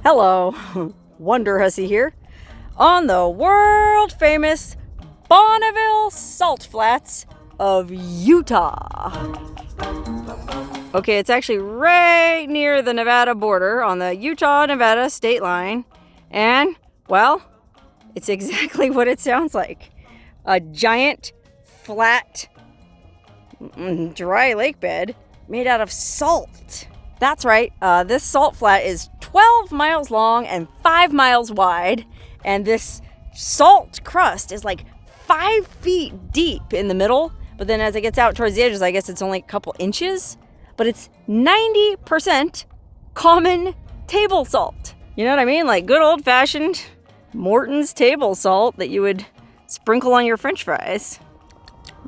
Hello, Wonderhussy here on the world famous Bonneville Salt Flats of Utah. Okay, it's actually right near the Nevada border on the Utah-Nevada state line. And, well, it's exactly what it sounds like. A giant, flat, dry lake bed made out of salt. That's right, this salt flat is 12 miles long and 5 miles wide, and this salt crust is like 5 feet deep in the middle, but then as it gets out towards the edges, I guess it's only a couple inches, but it's 90% common table salt. You know what I mean? Like good old-fashioned Morton's table salt that you would sprinkle on your french fries.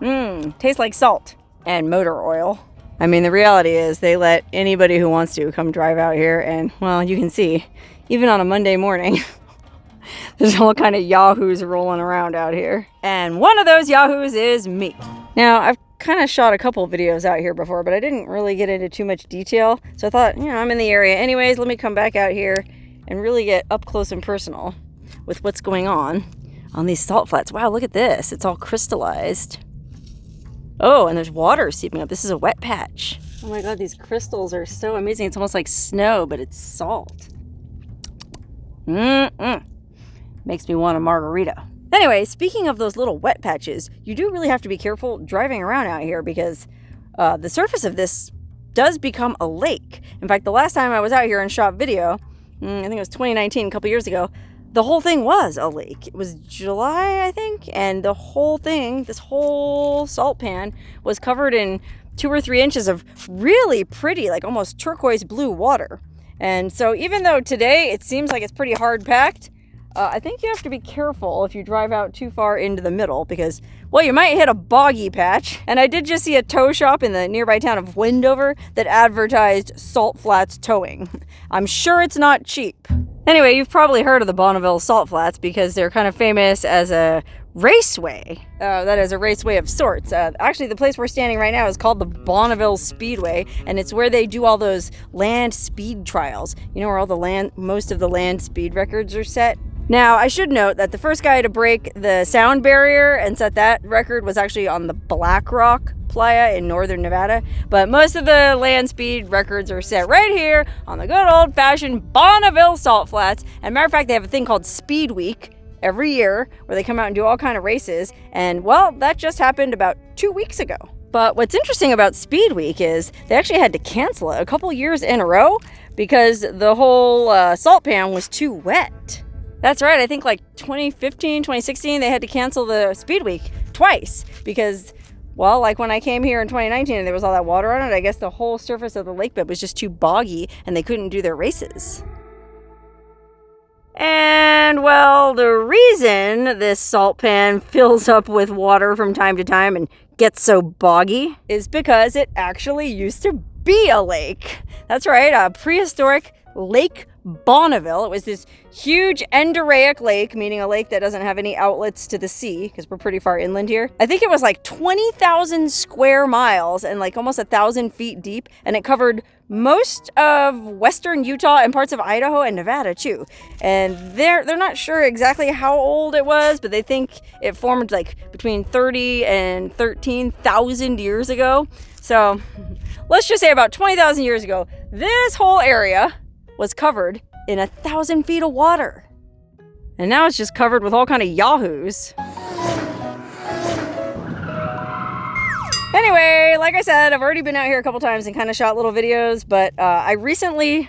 Tastes like salt and motor oil. I mean, the reality is they let anybody who wants to come drive out here, and, well, you can see, even on a Monday morning, there's all kind of yahoos rolling around out here. And one of those yahoos is me. Now, I've kind of shot a couple videos out here before, but I didn't really get into too much detail. So I thought, I'm in the area anyways, let me come back out here and really get up close and personal with what's going on these salt flats. Wow, look at this. It's all crystallized. Oh, and there's water seeping up. This is a wet patch. Oh my God, these crystals are so amazing. It's almost like snow, but it's salt. Makes me want a margarita. Anyway, speaking of those little wet patches, you do really have to be careful driving around out here because the surface of this does become a lake. In fact, the last time I was out here and shot video, I think it was 2019, a couple years ago, the whole thing was a lake. It was July, I think, and the whole thing, this whole salt pan, was covered in 2 or 3 inches of really pretty, like almost turquoise blue water. And so even though today it seems like it's pretty hard packed, I think you have to be careful if you drive out too far into the middle because, well, you might hit a boggy patch. And I did just see a tow shop in the nearby town of Wendover that advertised Salt Flats towing. I'm sure it's not cheap. Anyway, you've probably heard of the Bonneville Salt Flats because they're kind of famous as a raceway. That is a raceway of sorts. Actually, the place we're standing right now is called the Bonneville Speedway, and it's where they do all those land speed trials. You know, where all most of the land speed records are set. Now, I should note that the first guy to break the sound barrier and set that record was actually on the Black Rock Playa in northern Nevada, but most of the land speed records are set right here on the good old-fashioned Bonneville Salt Flats. And matter of fact, they have a thing called Speed Week every year where they come out and do all kind of races, and well, that just happened about 2 weeks ago. But what's interesting about Speed Week is they actually had to cancel it a couple years in a row because the whole salt pan was too wet. That's right, I think like 2015, 2016, they had to cancel the Speed Week twice because, well, like when I came here in 2019 and there was all that water on it, I guess the whole surface of the lake bed was just too boggy and they couldn't do their races. And, well, the reason this salt pan fills up with water from time to time and gets so boggy is because it actually used to be a lake. That's right, a prehistoric Lake Bonneville. It was this huge endorheic lake, meaning a lake that doesn't have any outlets to the sea, because we're pretty far inland here. I think it was like 20,000 square miles and like almost 1,000 feet deep, and it covered most of western Utah and parts of Idaho and Nevada too. And they're not sure exactly how old it was, but they think it formed like between 30 and 13,000 years ago. So let's just say about 20,000 years ago, this whole area was covered in 1,000 feet of water. And now it's just covered with all kind of yahoos. Anyway, like I said, I've already been out here a couple times and kind of shot little videos, but I recently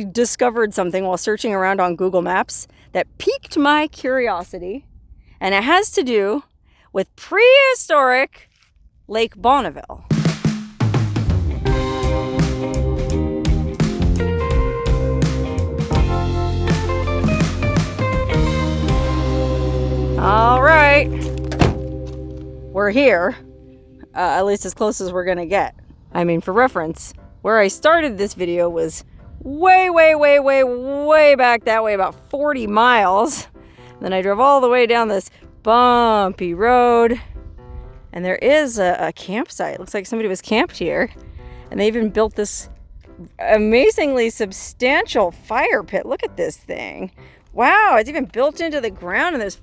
discovered something while searching around on Google Maps that piqued my curiosity, and it has to do with prehistoric Lake Bonneville. All right, we're here, at least as close as we're gonna get. I mean, for reference, where I started this video was way back that way, about 40 miles. Then I drove all the way down this bumpy road, and there is a campsite. Looks like somebody was camped here, and they even built this amazingly substantial fire pit. Look at this thing. Wow, it's even built into the ground and there's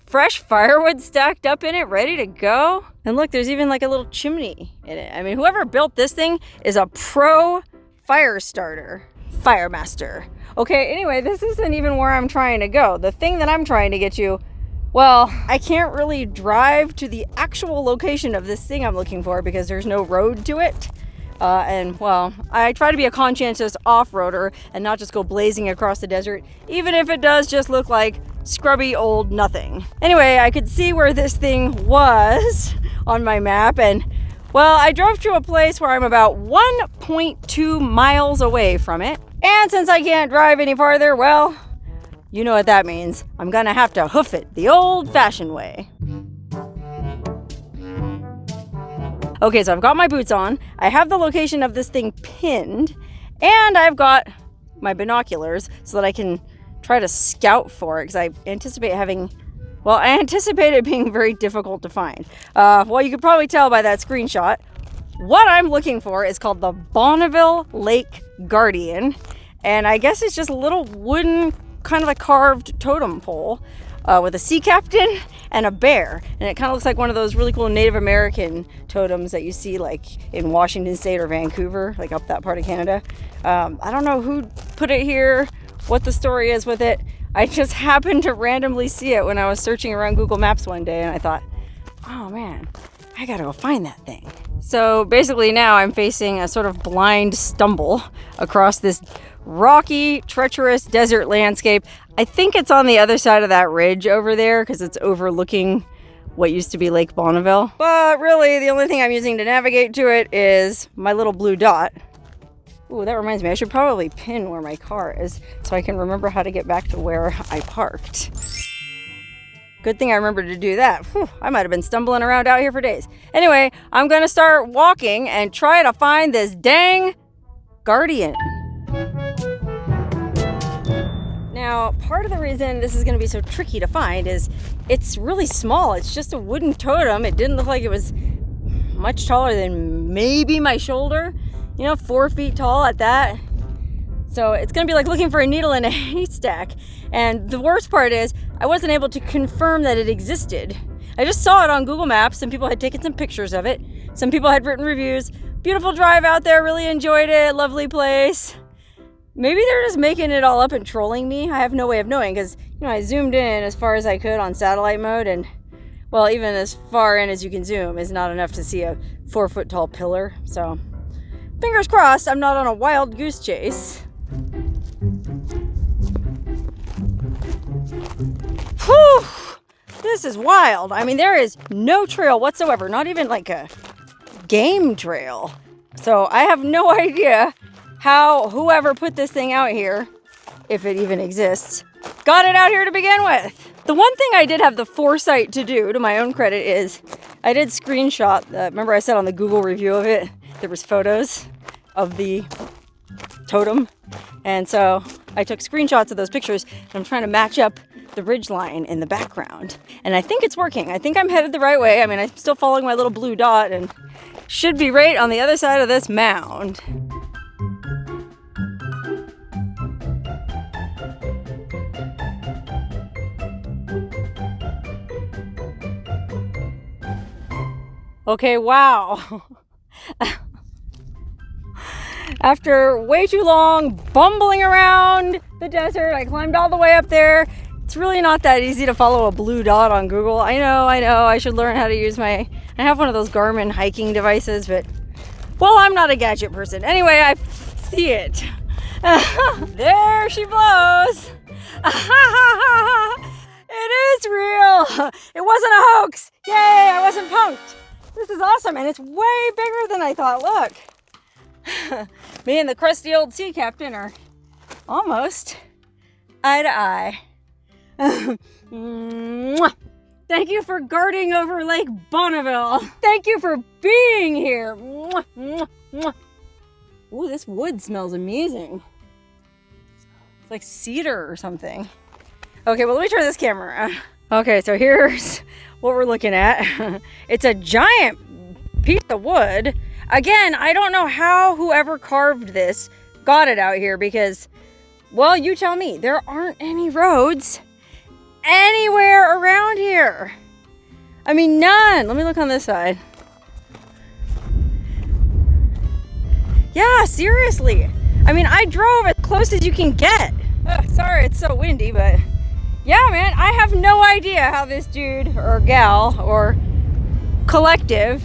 fresh firewood stacked up in it, ready to go. And look, there's even like a little chimney in it. I mean, whoever built this thing is a pro fire starter, fire master. Okay, anyway, this isn't even where I'm trying to go. The thing that I'm trying to get you, well, I can't really drive to the actual location of this thing I'm looking for because there's no road to it. And well, I try to be a conscientious off-roader and not just go blazing across the desert, even if it does just look like scrubby old nothing. Anyway, I could see where this thing was on my map, and well, I drove to a place where I'm about 1.2 miles away from it. And since I can't drive any farther, well, you know what that means. I'm gonna have to hoof it the old-fashioned way. Okay, so I've got my boots on. I have the location of this thing pinned, and I've got my binoculars so that I can try to scout for it because I anticipate it being very difficult to find. Well, you could probably tell by that screenshot. What I'm looking for is called the Bonneville Lake Guardian, and I guess it's just a little wooden, kind of a carved totem pole with a sea captain and a bear, and it kind of looks like one of those really cool Native American totems that you see like in Washington State or Vancouver, like up that part of Canada. I don't know who put it here, what the story is with it. I just happened to randomly see it when I was searching around Google Maps one day, and I thought, oh man, I gotta go find that thing. So basically now I'm facing a sort of blind stumble across this rocky, treacherous desert landscape. I think it's on the other side of that ridge over there because it's overlooking what used to be Lake Bonneville. But really, the only thing I'm using to navigate to it is my little blue dot. Ooh, that reminds me, I should probably pin where my car is so I can remember how to get back to where I parked. Good thing I remembered to do that. Whew, I might have been stumbling around out here for days. Anyway, I'm gonna start walking and try to find this dang guardian. Now, part of the reason this is going to be so tricky to find is it's really small. It's just a wooden totem. It didn't look like it was much taller than maybe my shoulder. 4 feet tall at that. So it's going to be like looking for a needle in a haystack. And the worst part is I wasn't able to confirm that it existed. I just saw it on Google Maps. Some people had taken some pictures of it. Some people had written reviews. Beautiful drive out there. Really enjoyed it. Lovely place. Maybe they're just making it all up and trolling me. I have no way of knowing because, I zoomed in as far as I could on satellite mode, and, well, even as far in as you can zoom is not enough to see a 4 foot tall pillar. So, fingers crossed I'm not on a wild goose chase. Whew! This is wild. I mean, there is no trail whatsoever, not even like a game trail. So, I have no idea how whoever put this thing out here, if it even exists, got it out here to begin with. The one thing I did have the foresight to do, to my own credit, is I did screenshot, remember I said on the Google review of it, there was photos of the totem. And so I took screenshots of those pictures, and I'm trying to match up the ridge line in the background. And I think it's working. I think I'm headed the right way. I mean, I'm still following my little blue dot and should be right on the other side of this mound. Okay, wow. After way too long bumbling around the desert, I climbed all the way up there. It's really not that easy to follow a blue dot on Google. I know, I should learn how to use I have one of those Garmin hiking devices, but, well, I'm not a gadget person. Anyway, I see it. There she blows. It is real. It wasn't a hoax. Yay, I wasn't punked. This is awesome, and it's way bigger than I thought. Look. Me and the crusty old sea captain are almost eye to eye. Thank you for guarding over Lake Bonneville. Thank you for being here. Ooh, this wood smells amazing. It's like cedar or something. Okay, well, let me turn this camera around. Okay, so here's what we're looking at. It's a giant piece of wood, Again, I don't know how whoever carved this got it out here because, well, you tell me. There aren't any roads anywhere around here. I mean, none. Let me look on this side. Yeah, seriously. I mean, I drove as close as you can get. Sorry, it's so windy, but yeah, man, I have no idea how this dude or gal or collective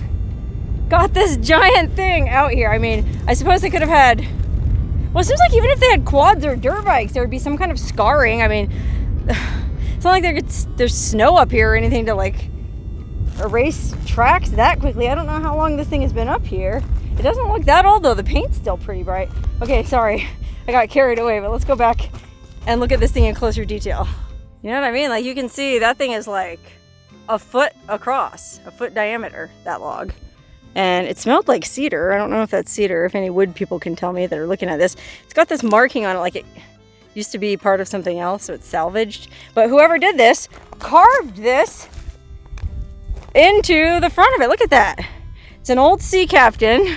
got this giant thing out here. I mean, I suppose they could have had, well, it seems like even if they had quads or dirt bikes, there would be some kind of scarring. I mean, it's not like there's snow up here or anything to like erase tracks that quickly. I don't know how long this thing has been up here. It doesn't look that old though. The paint's still pretty bright. Okay, sorry, I got carried away, but let's go back and look at this thing in closer detail. You know what I mean? Like, you can see that thing is like a foot across, a foot diameter, that log. And it smelled like cedar. I don't know if that's cedar, if any wood people can tell me that are looking at this. It's got this marking on it like it used to be part of something else, so it's salvaged. But whoever did this carved this into the front of it. Look at that. It's an old sea captain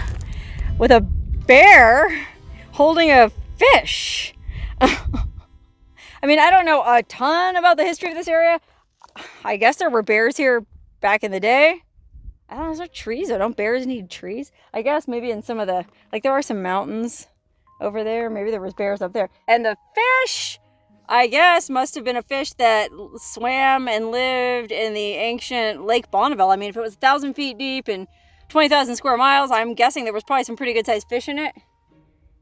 with a bear holding a fish. I mean, I don't know a ton about the history of this area. I guess there were bears here back in the day. I don't know, is there trees? Don't bears need trees? I guess maybe in some of the, like there are some mountains over there. Maybe there was bears up there. And the fish, I guess, must have been a fish that swam and lived in the ancient Lake Bonneville. I mean, if it was 1,000 feet deep and 20,000 square miles, I'm guessing there was probably some pretty good sized fish in it.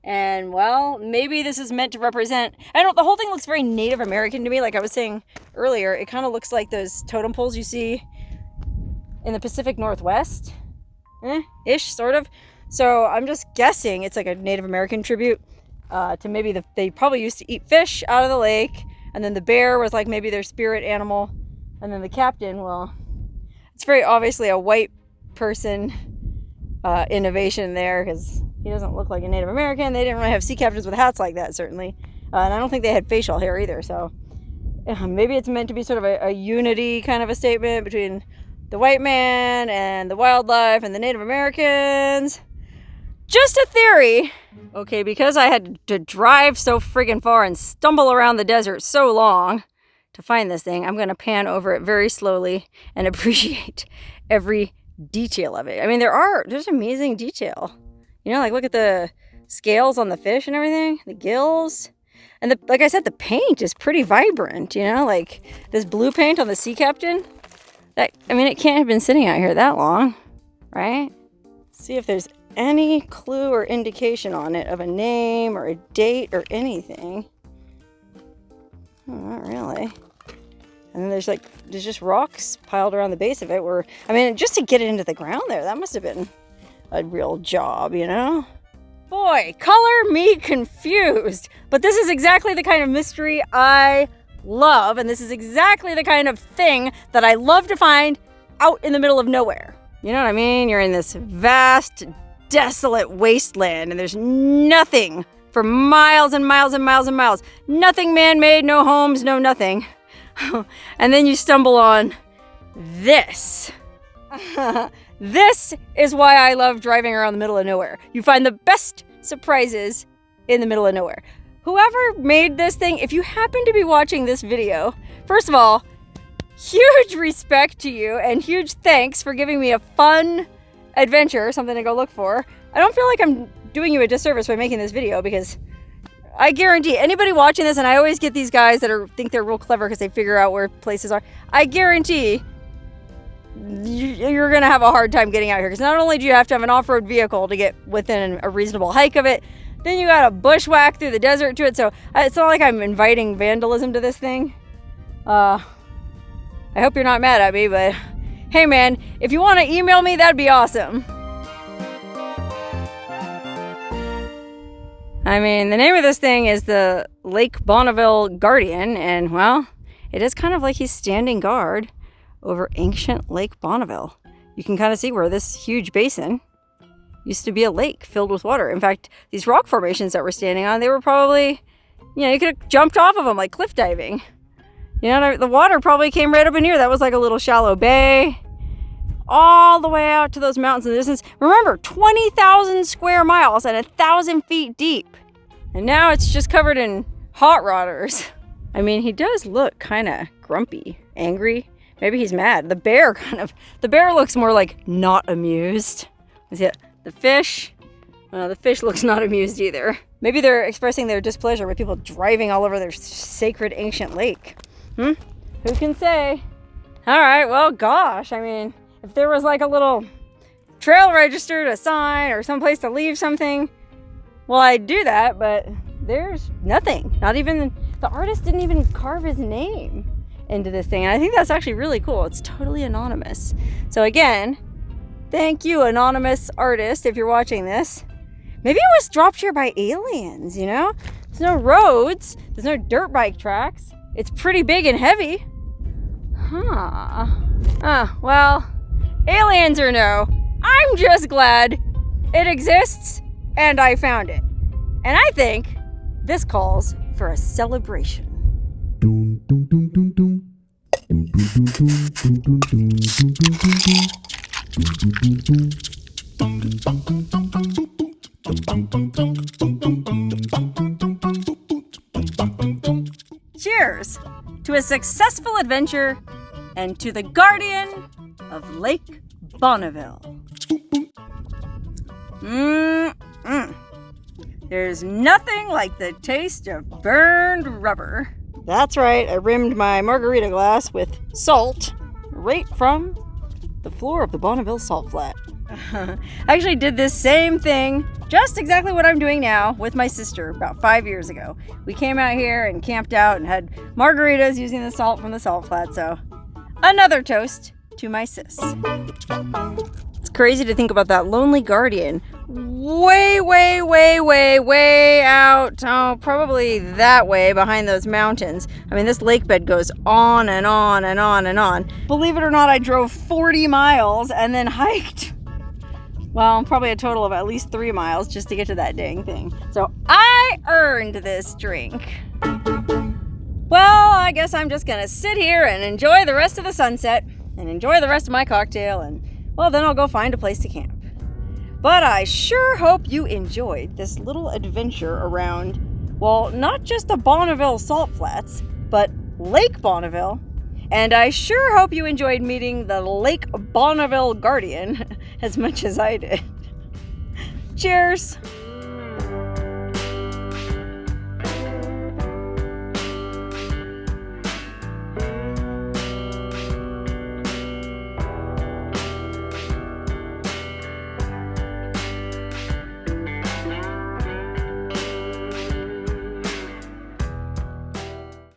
And well, maybe this is meant to represent, I don't know, the whole thing looks very Native American to me. Like I was saying earlier, it kind of looks like those totem poles you see in the Pacific Northwest, ish, sort of. So I'm just guessing it's like a Native American tribute to maybe they probably used to eat fish out of the lake, and then the bear was like maybe their spirit animal, and then the captain, well, it's very obviously a white person innovation there because he doesn't look like a Native American. They didn't really have sea captains with hats like that, certainly. And I don't think they had facial hair either, so maybe it's meant to be sort of a unity kind of a statement between the white man and the wildlife and the Native Americans. Just a theory. Okay, because I had to drive so friggin' far and stumble around the desert so long to find this thing, I'm going to pan over it very slowly and appreciate every detail of it. I mean, there's amazing detail. You know, like look at the scales on the fish and everything, the gills. And like I said, the paint is pretty vibrant, you know, like this blue paint on the sea captain. I mean, it can't have been sitting out here that long, right? See if there's any clue or indication on it of a name or a date or anything. Oh, not really. And then there's just rocks piled around the base of it where, I mean, just to get it into the ground there, that must have been a real job, you know? Boy, color me confused. But this is exactly the kind of mystery I love, and this is exactly the kind of thing that I love to find out in the middle of nowhere. You know what I mean? You're in this vast, desolate wasteland, and there's nothing for miles and miles and miles and miles. Nothing man-made, no homes, no nothing. And then you stumble on this. This is why I love driving around the middle of nowhere. You find the best surprises in the middle of nowhere. Whoever made this thing, if you happen to be watching this video, first of all, huge respect to you and huge thanks for giving me a fun adventure, something to go look for. I don't feel like I'm doing you a disservice by making this video because I guarantee anybody watching this, and I always get these guys that think they're real clever because they figure out where places are. I guarantee you're going to have a hard time getting out here because not only do you have to have an off-road vehicle to get within a reasonable hike of it, then you got to bushwhack through the desert to it. So it's not like I'm inviting vandalism to this thing. I hope you're not mad at me, but hey man, if you want to email me, that'd be awesome. I mean, the name of this thing is the Lake Bonneville Guardian, and well, it is kind of like he's standing guard over ancient Lake Bonneville. You can kind of see where this huge basin used to be a lake filled with water. In fact, these rock formations that we're standing on, they were probably, you could have jumped off of them like cliff diving. The water probably came right up in here. That was like a little shallow bay. all the way out to those mountains in the distance. Remember, 20,000 square miles and 1,000 feet deep. And now it's just covered in hot rodders. I mean, he does look kind of grumpy, angry. Maybe he's mad. The bear looks more like not amused. Is it the fish? The fish looks not amused either. Maybe they're expressing their displeasure with people driving all over their sacred ancient lake. Who can say? All right, well, gosh, I mean, if there was like a little trail registered, a sign, or someplace to leave something, well, I'd do that, but there's nothing. Not even, the artist didn't even carve his name into this thing. And I think that's actually really cool. It's totally anonymous. So again, thank you, anonymous artist, if you're watching this. Maybe it was dropped here by aliens, you know? There's no roads, there's no dirt bike tracks. It's pretty big and heavy. Well, aliens or no, I'm just glad it exists and I found it. And I think this calls for a celebration. Cheers to a successful adventure and to the guardian of Lake Bonneville. There's nothing like the taste of burned rubber. That's right, I rimmed my margarita glass with salt right from the floor of the Bonneville Salt Flat. I actually did this same thing, just exactly what I'm doing now, with my sister about 5 years ago. We came out here and camped out and had margaritas using the salt from the salt flat, so another toast to my sis. It's crazy to think about that lonely guardian way out, probably that way behind those mountains. I mean, this lake bed goes on and on and on and on. Believe it or not, I drove 40 miles and then hiked, well, probably a total of at least 3 miles just to get to that dang thing. So I earned this drink. Well, I guess I'm just gonna sit here and enjoy the rest of the sunset and enjoy the rest of my cocktail, and well, then I'll go find a place to camp. But I sure hope you enjoyed this little adventure around, well, not just the Bonneville Salt Flats, but Lake Bonneville. And I sure hope you enjoyed meeting the Lake Bonneville Guardian as much as I did. Cheers!